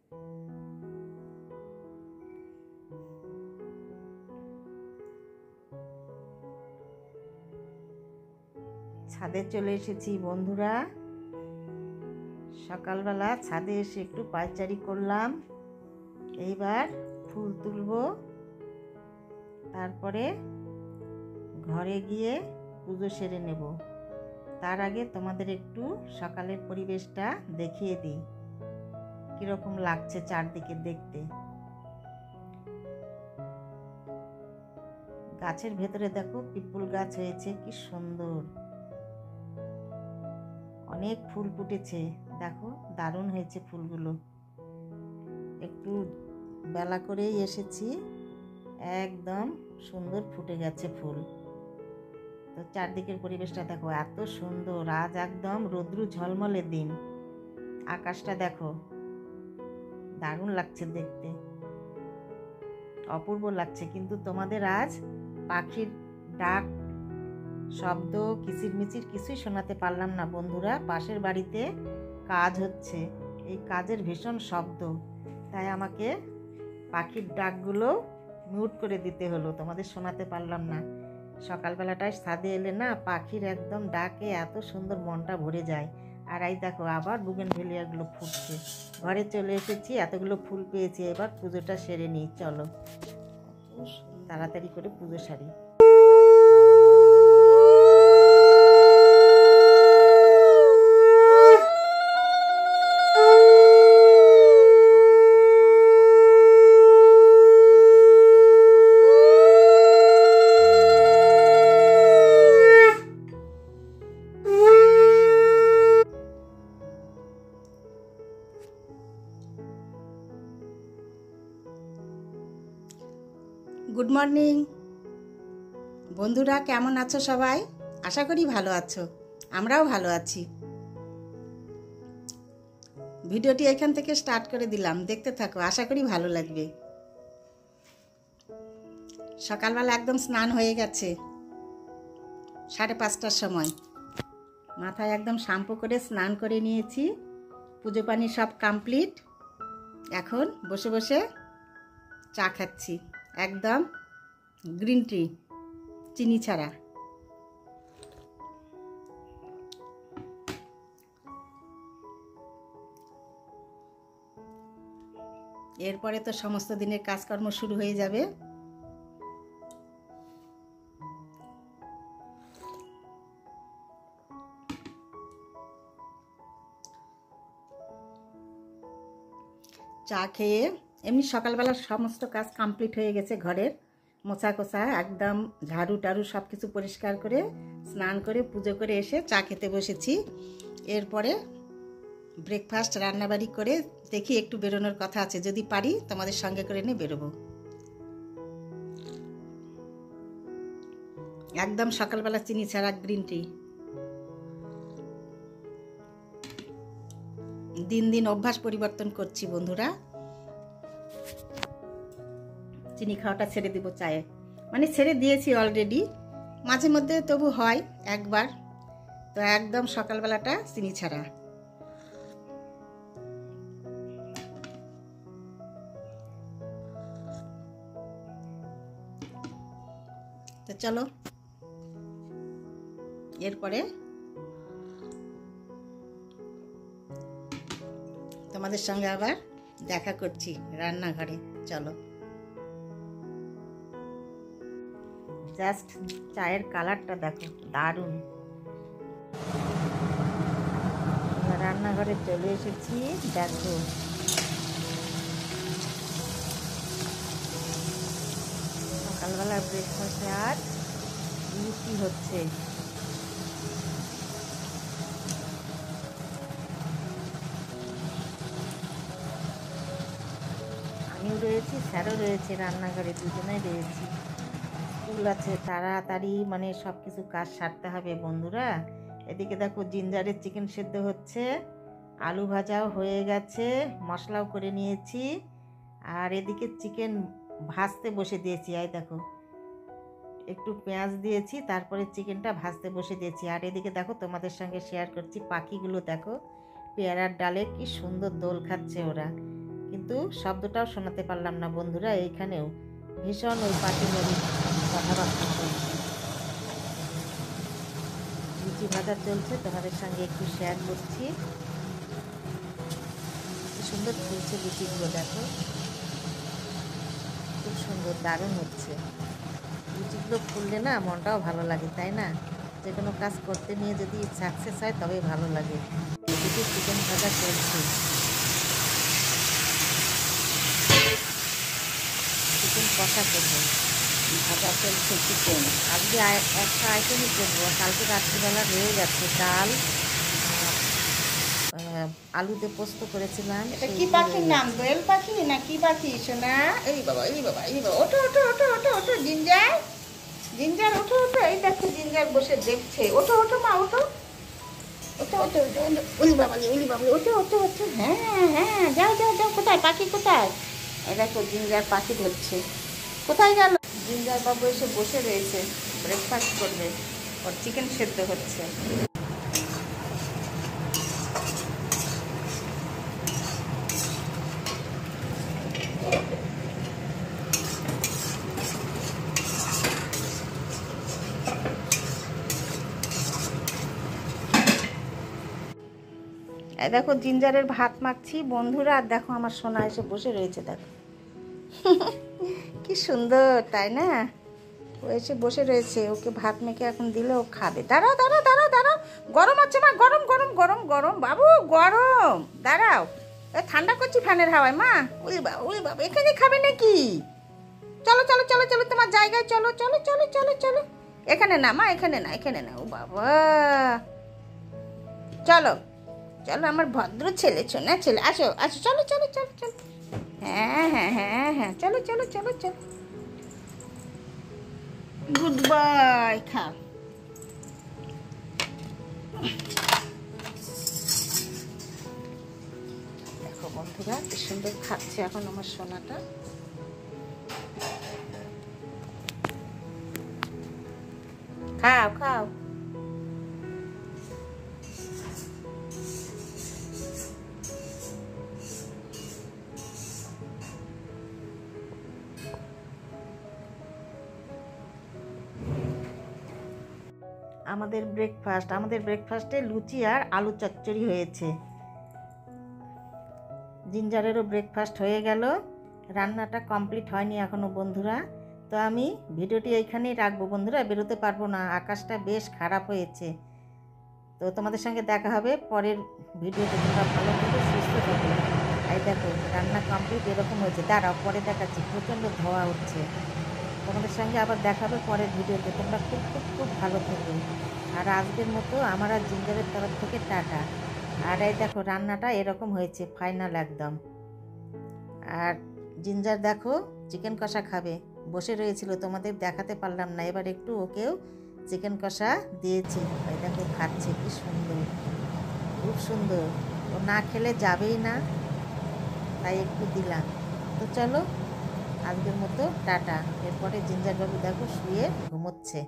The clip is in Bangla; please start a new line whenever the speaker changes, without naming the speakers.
ছাদে চলে এসেছি বন্ধুরা। সকালবেলা ছাদে এসে একটু পায়চারি করলাম। এইবার ফুল তুলব, তারপরে ঘরে গিয়ে পুজো সেরে নেব। তার আগে তোমাদের একটু সকালের পরিবেশটা দেখিয়ে দিই, কিরকম লাগছে চারদিকে দেখতে। গাছের ভেতরে দেখো পিপল গাছ হয়েছে, কি সুন্দর, অনেক ফুল ফুটেছে। দেখো দারুণ হয়েছে ফুলগুলো। একটু বেলা করেই এসেছি, একদম সুন্দর ফুটে গেছে ফুল। তো চারদিকের পরিবেশটা দেখো, এত সুন্দর। আজ একদম রৌদ্র ঝলমলে দিন। আকাশটা দেখো, দারুণ লাগছে দেখতে, অপূর্ব লাগছে। কিন্তু তোমাদের আজ পাখির ডাক, শব্দ, কিচিরমিচির কিছুই শোনাতে পারলাম না বন্ধুরা। পাশের বাড়িতে কাজ হচ্ছে, এই কাজের ভীষণ শব্দ, তাই আমাকে পাখির ডাকগুলো মিউট করে দিতে হলো, তোমাদের শোনাতে পারলাম না। সকালবেলাটায় ছাদে এলে না, পাখির একদম ডাকে এত সুন্দর মনটা ভরে যায়। আর এই দেখো আবার বুগেনভেলিয়াগুলো ফুটছে। ঘরে চলে এসেছি, এতগুলো ফুল পেয়েছি। এবার পুজোটা সেরে নিই, চলো তাড়াতাড়ি করে পুজো সারি।
গুড মর্নিং বন্ধুরা, কেমন আছো সবাই? আশা করি ভালো আছো, আমরাও ভালো আছি। ভিডিওটি এখান থেকে স্টার্ট করে দিলাম, দেখতে থাকো, আশা করি ভালো লাগবে। সকালবেলা একদম স্নান হয়ে গেছে, 5:30টার সময়। মাথায় একদম শ্যাম্পু করে স্নান করে নিয়েছি, পুজো পানি সব কমপ্লিট। এখন বসে বসে চা খাচ্ছি, একদম গ্রিন টি, চিনি ছাড়া। এরপরে তো সমস্ত দিনের কাজকর্ম শুরু হয়ে যাবে। চা খেয়ে এমনি সকালবেলা সমস্ত কাজ কমপ্লিট হয়ে গেছে। ঘরের মোছা কোছা, একদম ঝাড়ু টাড়ু সব কিছু পরিষ্কার করে স্নান করে পুজো করে এসে চা খেতে বসেছি। এরপরে ব্রেকফাস্ট রান্নাবাড়ি করে দেখি একটু বেরোনোর কথা আছে, যদি পারি তোমাদের সঙ্গে করে নিয়ে বেরোবো। একদম সকালবেলা চিনি ছাড়া গ্রিন টি। দিন দিন অভ্যাস পরিবর্তন করছি বন্ধুরা, চিনি খাওয়াটা ছেড়ে দিব চায়ে, মানে ছেড়ে দিয়েছি অলরেডি, মাঝে মধ্যে তবু হয় একবার। তো একদম সকালবেলাটা চিনি ছাড়া। তো চলো এরপরে তোমাদের সঙ্গে আবার দেখা করছি রান্নাঘরে, চলো।
জাস্ট চায়ের কালারটা দেখো, দারুণ। রান্নাঘরে চলে এসেছি, দেখো সকালবেলা ব্রেকফাস্টে আর রুটি হচ্ছে। আমিও রয়েছি, স্যারও রয়েছে রান্নাঘরে, দুজনেই রয়েছি। স্কুল আছে, তাড়াতাড়ি মানে সব কিছু কাজ সারতে হবে বন্ধুরা। এদিকে দেখো জিঞ্জারের চিকেন সেদ্ধ হচ্ছে, আলু ভাজাও হয়ে গেছে, মশলাও করে নিয়েছি। আর এদিকে চিকেন ভাজতে বসে দিয়েছি। এই দেখো একটু পেঁয়াজ দিয়েছি, তারপরে চিকেনটা ভাজতে বসে দিয়েছি। আর এদিকে দেখো তোমাদের সঙ্গে শেয়ার করছি, পাখিগুলো দেখো পেয়ারার ডালে কি সুন্দর দোল খাচ্ছে ওরা। কিন্তু শব্দটাও শোনাতে পারলাম না বন্ধুরা। এইখানেও ভীষণ ওই পাখিগুলির কথাবার্তা চলছে। লুচি ভাজা চলছে, তোমাদের সঙ্গে একটু শেয়ার করছি। কি সুন্দর ফুলছে লুচিগুলো, দেখো খুব সুন্দর, দারুণ হচ্ছে। লুচিগুলো ফুললে না মনটাও ভালো লাগে, তাই না? যে কোনো কাজ করতে নিয়ে যদি সাকসেস হয় তবে ভালো লাগে। এদিকে চিকেন ভাজা চলছে, চিকেন কষা করবো,
ভাজা চলছে চিকেন।
আজকে একটা আইটেমই করবো। কালকে রাত্রিবেলা রয়ে গেছে ডাল, আলুতে পোস্ত করেছিলাম।
এটা কি পাখির নাম? দোয়েল পাখি না কি পাখি সোনা? এই বাবা এই বাবা এই বাবা, ওঠো ওঠো ওঠো ওঠো ওঠো জিঞ্জার, জিঞ্জার ওঠো ওঠো। এই দেখো জিঞ্জার বসে দেখছে। ওঠো ওঠো মা ওঠো, ওঠো ওঠো ওঠো। উলি বাবালি উলি বাবালি, ওঠো ওঠো ওঠো। হ্যাঁ হ্যাঁ, যাও যাও যাও। কোথায় পাখি কোথায়? এই দেখো জিঞ্জার পাখি ধরছে। কোথায় গেল? জিঞ্জার বাবু এসে বসে রয়েছে, ব্রেকফাস্ট করবে। ওর চিকেন সেদ্ধ হচ্ছে। এই দেখো জিঞ্জারের ভাত মাখছি বন্ধুরা। আর দেখো আমার সোনা এসে বসে রয়েছে, দেখো কি সুন্দর, তাই না? ও এসে বসে রয়েছে, ওকে ভাত মেখে এখন দিলে ও খাবে। দাঁড়াও দাঁড়াও দাঁড়াও দাঁড়াও, গরম হচ্ছে মা, গরম গরম গরম গরম বাবু, গরম। দাঁড়াও, ঠান্ডা করছি ফ্যানের হাওয়ায় মা। ওই বাবা ওই বাবা, এখানে খাবে নাকি? চলো চলো চলো চলো, তোমার জায়গায় চলো চলো চলো চলো চলো। এখানে না মা, এখানে না, এখানে না। ও বাবা, চলো চলো আমার ভদ্র ছেলে, ছোনা ছেলে, আসো আসো, চলো চলো চলো চলো। হ্যাঁ হ্যাঁ হ্যাঁ হ্যাঁ, চলো চলো চলো চলো। গুড বাই, খাও। দেখো বন্ধুরা কি সুন্দর খাচ্ছে এখন আমার সোনাটা। খাও খাও।
আমাদের ব্রেকফাস্টে লুচি আর আলু চচ্চড়ি হয়েছে। জিঞ্জারেরও ব্রেকফাস্ট হয়ে গেল, রান্নাটা কমপ্লিট হয়নি এখনো বন্ধুরা। তো আমি ভিডিওটি এইখানেই রাখবো বন্ধুরা, বেরোতে পারবো না, আকাশটা বেশ খারাপ হয়েছে। তো তোমাদের সঙ্গে দেখা হবে পরের ভিডিওতে। তোমরা ভালো থেকে সুস্থ থাকবে। এই দেখো রান্না কমপ্লিট এরকম হয়েছে। দাঁড়াও পরে দেখাচ্ছি, প্রচণ্ড ধোয়া হচ্ছে। তোমাদের সঙ্গে আবার দেখাবে পরের ভিডিওতে। তোমরা খুব খুব খুব ভালো থেকো। আর আজকের মতো আমার আর জিঞ্জারের তরফ থেকে টাটা। আর এই দেখো রান্নাটা এরকম হয়েছে ফাইনাল একদম। আর জিঞ্জার দেখো চিকেন কষা খাবে, বসে রয়েছিল, তোমাদের দেখাতে পারলাম না। এবার একটু ওকেও চিকেন কষা দিয়েছি। এই দেখো খাচ্ছে, কি সুন্দর, খুব সুন্দর। ও না খেলে যাবেই না, তাই একটু দিলাম। তো চলো আজকের মতো টাটা। এরপরে জিঞ্জার বাবু দেখো শুয়ে ঘুমোচ্ছে।